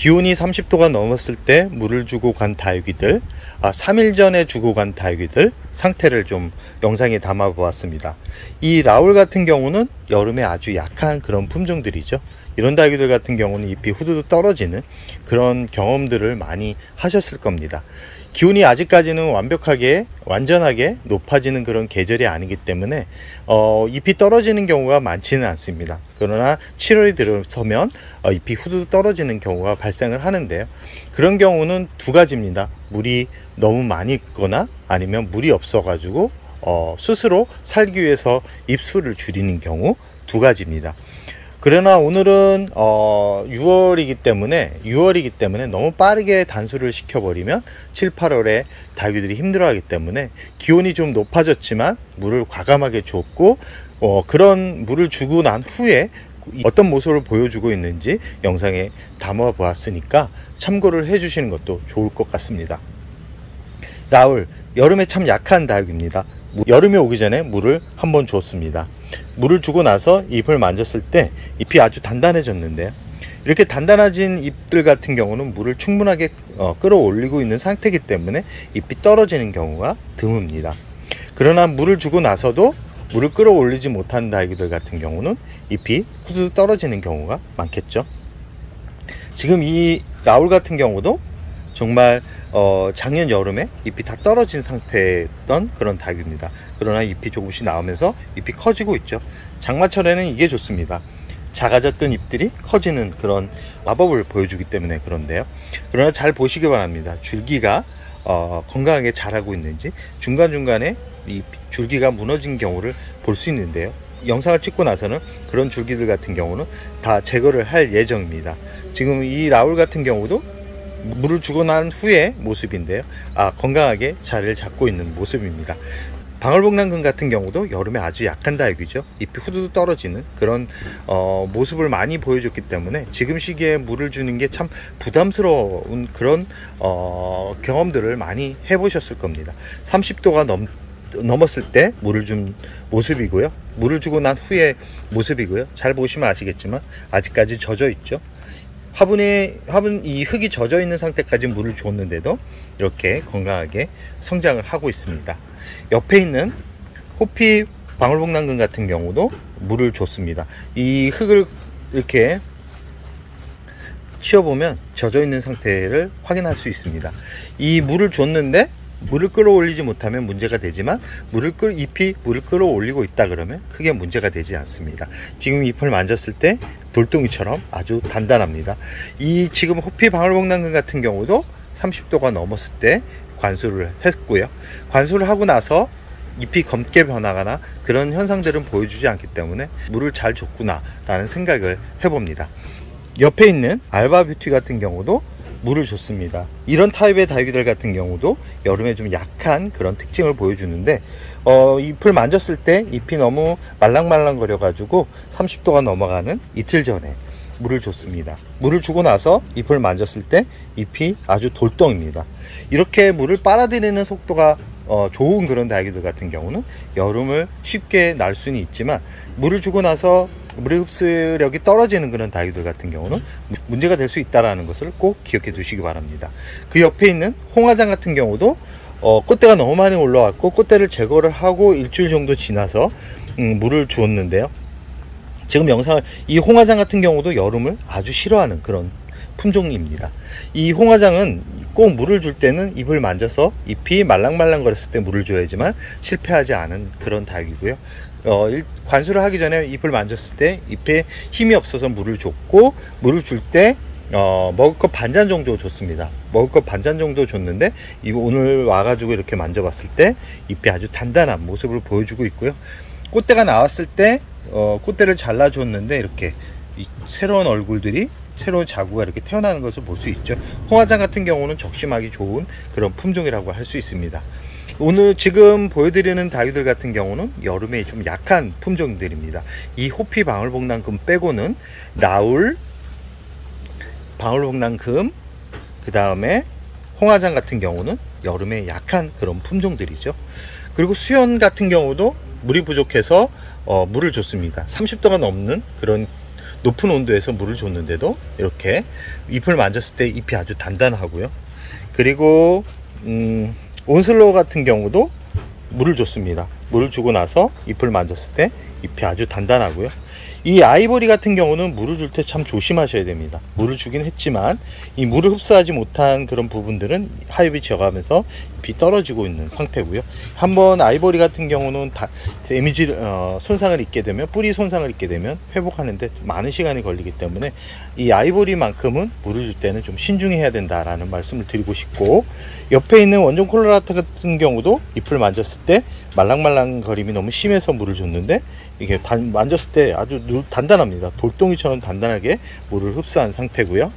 기온이 30도가 넘었을 때 물을 주고 간 다육이들, 3일 전에 주고 간 다육이들 상태를 좀 영상에 담아 보았습니다. 이 라울 같은 경우는 여름에 아주 약한 그런 품종들이죠. 이런 다육이들 같은 경우는 잎이 후두두 떨어지는 그런 경험들을 많이 하셨을 겁니다. 기온이 아직까지는 완전하게 높아지는 그런 계절이 아니기 때문에 잎이 떨어지는 경우가 많지는 않습니다. 그러나 7월이 들어서면 잎이 후두두 떨어지는 경우가 발생을 하는데요. 그런 경우는 두 가지입니다. 물이 너무 많이 있거나 아니면 물이 없어 가지고 스스로 살기 위해서 잎수를 줄이는 경우, 두 가지입니다. 그러나 오늘은 6월이기 때문에 너무 빠르게 단수를 시켜버리면 7, 8월에 다육이들이 힘들어하기 때문에 기온이 좀 높아졌지만 물을 과감하게 줬고 그런 물을 주고 난 후에 어떤 모습을 보여주고 있는지 영상에 담아 보았으니까 참고를 해 주시는 것도 좋을 것 같습니다. 라울, 여름에 참 약한 다육입니다. 여름이 오기 전에 물을 한번 줬습니다. 물을 주고 나서 잎을 만졌을 때 잎이 아주 단단해졌는데요. 이렇게 단단해진 잎들 같은 경우는 물을 충분하게 끌어올리고 있는 상태이기 때문에 잎이 떨어지는 경우가 드뭅니다. 그러나 물을 주고 나서도 물을 끌어올리지 못한 다육이들 같은 경우는 잎이 후두둑 떨어지는 경우가 많겠죠. 지금 이 라울 같은 경우도 정말 작년 여름에 잎이 다 떨어진 상태였던 그런 다육입니다. 그러나 잎이 조금씩 나오면서 잎이 커지고 있죠. 장마철에는 이게 좋습니다. 작아졌던 잎들이 커지는 그런 마법을 보여주기 때문에 그런데요. 그러나 잘 보시기 바랍니다. 줄기가 건강하게 자라고 있는지 중간중간에 이 줄기가 무너진 경우를 볼 수 있는데요. 영상을 찍고 나서는 그런 줄기들 같은 경우는 다 제거를 할 예정입니다. 지금 이 라울 같은 경우도 물을 주고 난 후의 모습인데요. 건강하게 자리를 잡고 있는 모습입니다. 방울복랑금 같은 경우도 여름에 아주 약한 다육이죠. 잎이 후두둑 떨어지는 그런 모습을 많이 보여줬기 때문에 지금 시기에 물을 주는 게 참 부담스러운 그런 경험들을 많이 해보셨을 겁니다. 30도가 넘었을 때 물을 준 모습이고요. 물을 주고 난 후의 모습이고요. 잘 보시면 아시겠지만 아직까지 젖어 있죠. 이 흙이 젖어 있는 상태까지 물을 줬는데도 이렇게 건강하게 성장을 하고 있습니다. 옆에 있는 호피 방울복랑금 같은 경우도 물을 줬습니다. 이 흙을 이렇게 치워보면 젖어 있는 상태를 확인할 수 있습니다. 이 물을 줬는데 물을 끌어올리지 못하면 문제가 되지만 잎이 물을 끌어올리고 있다 그러면 크게 문제가 되지 않습니다. 지금 잎을 만졌을 때 돌덩이처럼 아주 단단합니다. 이 지금 호피 방울복랑금 같은 경우도 30도가 넘었을 때 관수를 했고요. 관수를 하고 나서 잎이 검게 변하거나 그런 현상들은 보여주지 않기 때문에 물을 잘 줬구나 라는 생각을 해봅니다. 옆에 있는 알바뷰티 같은 경우도 물을 줬습니다. 이런 타입의 다육이들 같은 경우도 여름에 좀 약한 그런 특징을 보여주는데 잎을 만졌을 때 잎이 너무 말랑말랑거려 가지고 30도가 넘어가는 이틀 전에 물을 줬습니다. 물을 주고 나서 잎을 만졌을 때 잎이 아주 돌덩입니다. 이렇게 물을 빨아들이는 속도가 좋은 그런 다육이들 같은 경우는 여름을 쉽게 날 수는 있지만 물을 주고 나서 물의 흡수력이 떨어지는 그런 다육이들 같은 경우는 문제가 될 수 있다는 것을 꼭 기억해 두시기 바랍니다. 그 옆에 있는 홍화장 같은 경우도 꽃대가 너무 많이 올라왔고 꽃대를 제거를 하고 일주일 정도 지나서 물을 주었는데요. 지금 이 홍화장 같은 경우도 여름을 아주 싫어하는 그런 품종입니다. 이 홍화장은 꼭 물을 줄 때는 잎을 만져서 잎이 말랑말랑거렸을 때 물을 줘야지만 실패하지 않은 그런 다육이고요. 관수를 하기 전에 잎을 만졌을 때 잎에 힘이 없어서 물을 줬고 물을 줄 때 먹을 것 반잔 정도 줬습니다. 먹을 것 반잔 정도 줬는데 오늘 와가지고 이렇게 만져봤을 때 잎이 아주 단단한 모습을 보여주고 있고요. 꽃대가 나왔을 때 꽃대를 잘라줬는데 이렇게 새로운 얼굴들이 새로운 자구가 이렇게 태어나는 것을 볼 수 있죠. 홍화장 같은 경우는 적심하기 좋은 그런 품종이라고 할 수 있습니다. 오늘 지금 보여드리는 다육이들 같은 경우는 여름에 좀 약한 품종들입니다. 이 호피 방울복랑금 빼고는 라울, 방울복랑금, 그 다음에 홍화장 같은 경우는 여름에 약한 그런 품종들이죠. 그리고 수연 같은 경우도 물이 부족해서 물을 줬습니다. 30도가 넘는 그런 높은 온도에서 물을 줬는데도 이렇게 잎을 만졌을 때 잎이 아주 단단하고요. 그리고 온슬로우 같은 경우도 물을 줬습니다. 물을 주고 나서 잎을 만졌을 때 잎이 아주 단단하고요. 이 아이보리 같은 경우는 물을 줄 때 참 조심하셔야 됩니다. 물을 주긴 했지만 이 물을 흡수하지 못한 그런 부분들은 하엽이 지어가면서 잎이 떨어지고 있는 상태고요. 한번 아이보리 같은 경우는 데미지 손상을 입게 되면, 뿌리 손상을 입게 되면 회복하는데 많은 시간이 걸리기 때문에 이 아이보리만큼은 물을 줄 때는 좀 신중해야 된다라는 말씀을 드리고 싶고, 옆에 있는 원종 콜로라타 같은 경우도 잎을 만졌을 때 말랑말랑 거림이 너무 심해서 물을 줬는데 이게 만졌을 때 아주 단단합니다. 돌덩이처럼 단단하게 물을 흡수한 상태고요.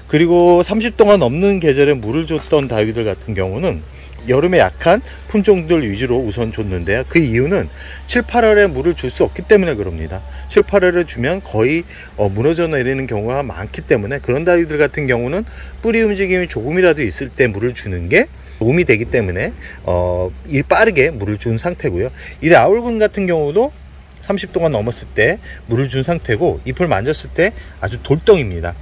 그리고 30도가 넘는 계절에 물을 줬던 다육이들 같은 경우는 여름에 약한 품종들 위주로 우선 줬는데요. 그 이유는 7, 8월에 물을 줄 수 없기 때문에 그럽니다. 7, 8월에 주면 거의 무너져 내리는 경우가 많기 때문에, 그런 다육이들 같은 경우는 뿌리 움직임이 조금이라도 있을 때 물을 주는 게 도움이 되기 때문에 빠르게 물을 준 상태고요. 이 라울군 같은 경우도 30도가 넘었을 때 물을 준 상태고, 잎을 만졌을 때 아주 돌덩입니다.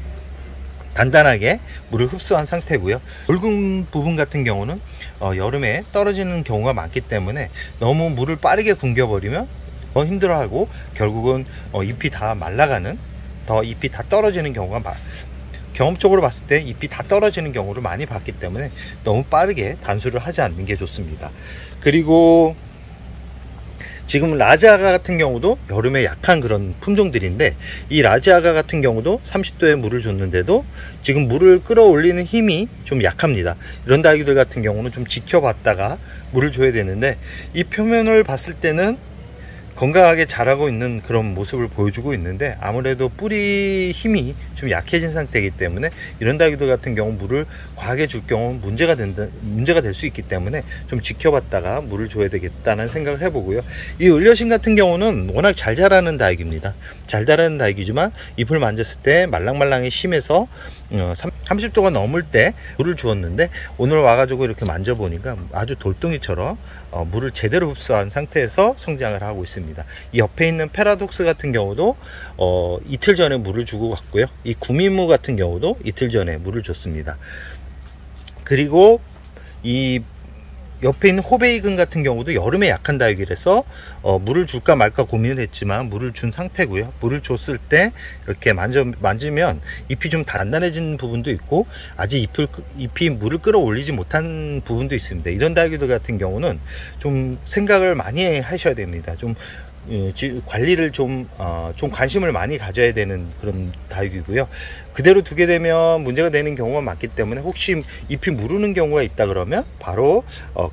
단단하게 물을 흡수한 상태고요. 굵은 부분 같은 경우는 여름에 떨어지는 경우가 많기 때문에 너무 물을 빠르게 굶겨버리면 더 힘들어하고 결국은 잎이 다 말라가는, 잎이 다 떨어지는 경우가 경험적으로 봤을 때 잎이 다 떨어지는 경우를 많이 봤기 때문에 너무 빠르게 단수를 하지 않는 게 좋습니다. 그리고 지금 라지아가 같은 경우도 여름에 약한 그런 품종들인데, 이 라지아가 같은 경우도 30도에 물을 줬는데도 지금 물을 끌어올리는 힘이 좀 약합니다. 이런 다육이들 같은 경우는 좀 지켜봤다가 물을 줘야 되는데, 이 표면을 봤을 때는 건강하게 자라고 있는 그런 모습을 보여주고 있는데, 아무래도 뿌리 힘이 좀 약해진 상태이기 때문에 이런 다육이들 같은 경우 물을 과하게 줄 경우 문제가 될 수 있기 때문에 좀 지켜봤다가 물을 줘야 되겠다는 생각을 해보고요. 이 을려신 같은 경우는 워낙 잘 자라는 다육입니다. 잘 자라는 다육이지만 잎을 만졌을 때 말랑말랑이 심해서 30도가 넘을 때 물을 주었는데, 오늘 와가지고 이렇게 만져보니까 아주 돌덩이처럼 물을 제대로 흡수한 상태에서 성장을 하고 있습니다. 이 옆에 있는 페라독스 같은 경우도 이틀 전에 물을 주고 갔고요. 이 구미무 같은 경우도 이틀 전에 물을 줬습니다. 그리고 이 옆에 있는 호베이근 같은 경우도 여름에 약한 다육이라서 물을 줄까 말까 고민을 했지만 물을 준 상태고요. 물을 줬을 때 이렇게 만지면 잎이 좀 단단해진 부분도 있고, 아직 잎이 물을 끌어올리지 못한 부분도 있습니다. 이런 다육이들 같은 경우는 좀 생각을 많이 하셔야 됩니다. 좀 관리를 좀 관심을 많이 가져야 되는 그런 다육이고요. 그대로 두게 되면 문제가 되는 경우가 많기 때문에, 혹시 잎이 무르는 경우가 있다 그러면 바로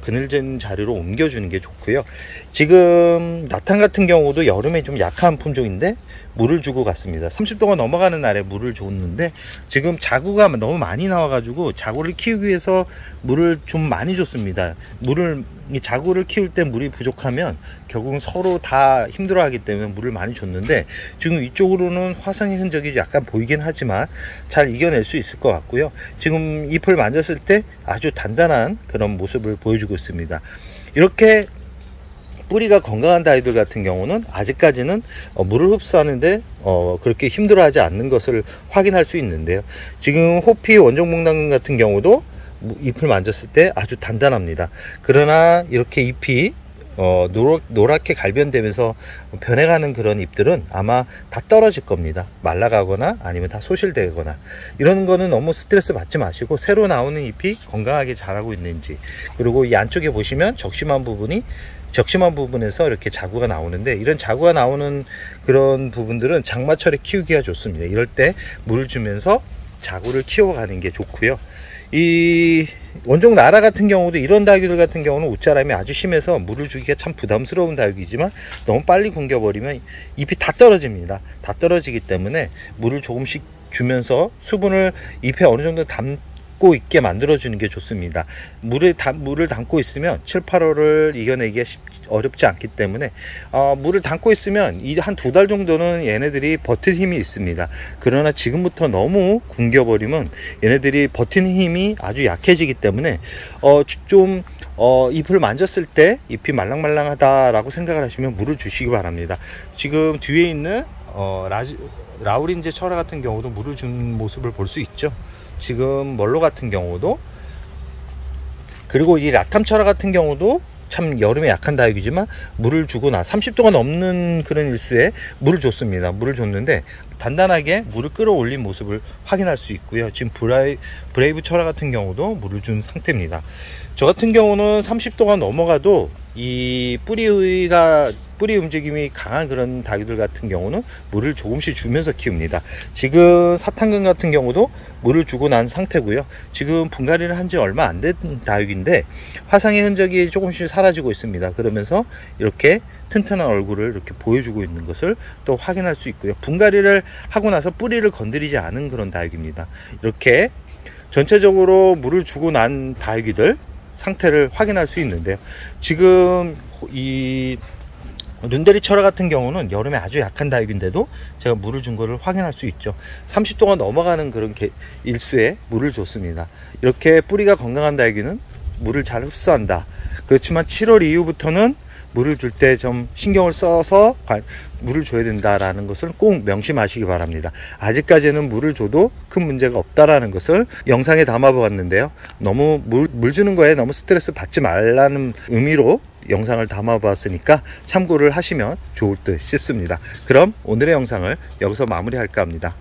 그늘진 자리로 옮겨주는 게 좋고요. 지금 나탄 같은 경우도 여름에 좀 약한 품종인데 물을 주고 갔습니다. 30도가 넘어가는 날에 물을 줬는데 지금 자구가 너무 많이 나와가지고 자구를 키우기 위해서 물을 좀 많이 줬습니다. 자구를 키울 때 물이 부족하면 결국은 서로 다 힘들어하기 때문에 물을 많이 줬는데, 지금 이쪽으로는 화상의 흔적이 약간 보이긴 하지만 잘 이겨낼 수 있을 것 같고요. 지금 잎을 만졌을 때 아주 단단한 그런 모습을 보여주고 있습니다. 이렇게 뿌리가 건강한 다육이들 같은 경우는 아직까지는 물을 흡수하는데 그렇게 힘들어하지 않는 것을 확인할 수 있는데요. 지금 호피 원종목낭금 같은 경우도 잎을 만졌을 때 아주 단단합니다. 그러나 이렇게 잎이 노랗게 갈변되면서 변해가는 그런 잎들은 아마 다 떨어질 겁니다. 말라가거나 아니면 다 소실되거나, 이런 거는 너무 스트레스 받지 마시고 새로 나오는 잎이 건강하게 자라고 있는지, 그리고 이 안쪽에 보시면 적심한 부분에서 이렇게 자구가 나오는데, 이런 자구가 나오는 그런 부분들은 장마철에 키우기가 좋습니다. 이럴 때 물을 주면서 자구를 키워가는 게 좋고요. 이 원종 나라 같은 경우도 이런 다육이들 같은 경우는 옷자람이 아주 심해서 물을 주기가 참 부담스러운 다육이지만, 너무 빨리 굶겨버리면 잎이 다 떨어집니다. 다 떨어지기 때문에 물을 조금씩 주면서 수분을 잎에 어느 정도 담고 있게 만들어 주는 게 좋습니다. 물을 담고 있으면 7, 8월을 이겨내기가 어렵지 않기 때문에 물을 담고 있으면 한 2달 정도는 얘네들이 버틸 힘이 있습니다. 그러나 지금부터 너무 굶겨버리면 얘네들이 버티는 힘이 아주 약해지기 때문에 잎을 만졌을 때 잎이 말랑말랑하다 라고 생각을 하시면 물을 주시기 바랍니다. 지금 뒤에 있는 라우린제 철화 같은 경우도 물을 준 모습을 볼 수 있죠. 지금 멀로 같은 경우도, 그리고 이 라탐 철화 같은 경우도 참 여름에 약한 다육이지만 물을 주고 30도가 넘는 그런 일수에 물을 줬습니다. 물을 줬는데 단단하게 물을 끌어올린 모습을 확인할 수 있고요. 지금 브레이브 철화 같은 경우도 물을 준 상태입니다. 저 같은 경우는 30도가 넘어가도 이 뿌리 움직임이 강한 그런 다육이들 같은 경우는 물을 조금씩 주면서 키웁니다. 지금 사탕근 같은 경우도 물을 주고 난 상태고요. 지금 분갈이를 한 지 얼마 안 된 다육인데 화상의 흔적이 조금씩 사라지고 있습니다. 그러면서 이렇게 튼튼한 얼굴을 이렇게 보여주고 있는 것을 또 확인할 수 있고요. 분갈이를 하고 나서 뿌리를 건드리지 않은 그런 다육입니다. 이렇게 전체적으로 물을 주고 난 다육이들 상태를 확인할 수 있는데요. 지금 이 눈대리 철화 같은 경우는 여름에 아주 약한 다육인데도 제가 물을 준 거를 확인할 수 있죠. 30도가 넘어가는 그런 일수에 물을 줬습니다. 이렇게 뿌리가 건강한 다육이는 물을 잘 흡수한다. 그렇지만 7월 이후부터는 물을 줄 때 좀 신경을 써서 물을 줘야 된다라는 것을 꼭 명심하시기 바랍니다. 아직까지는 물을 줘도 큰 문제가 없다라는 것을 영상에 담아 보았는데요. 너무 물 주는 거에 너무 스트레스 받지 말라는 의미로 영상을 담아 보았으니까 참고를 하시면 좋을 듯 싶습니다. 그럼 오늘의 영상을 여기서 마무리할까 합니다.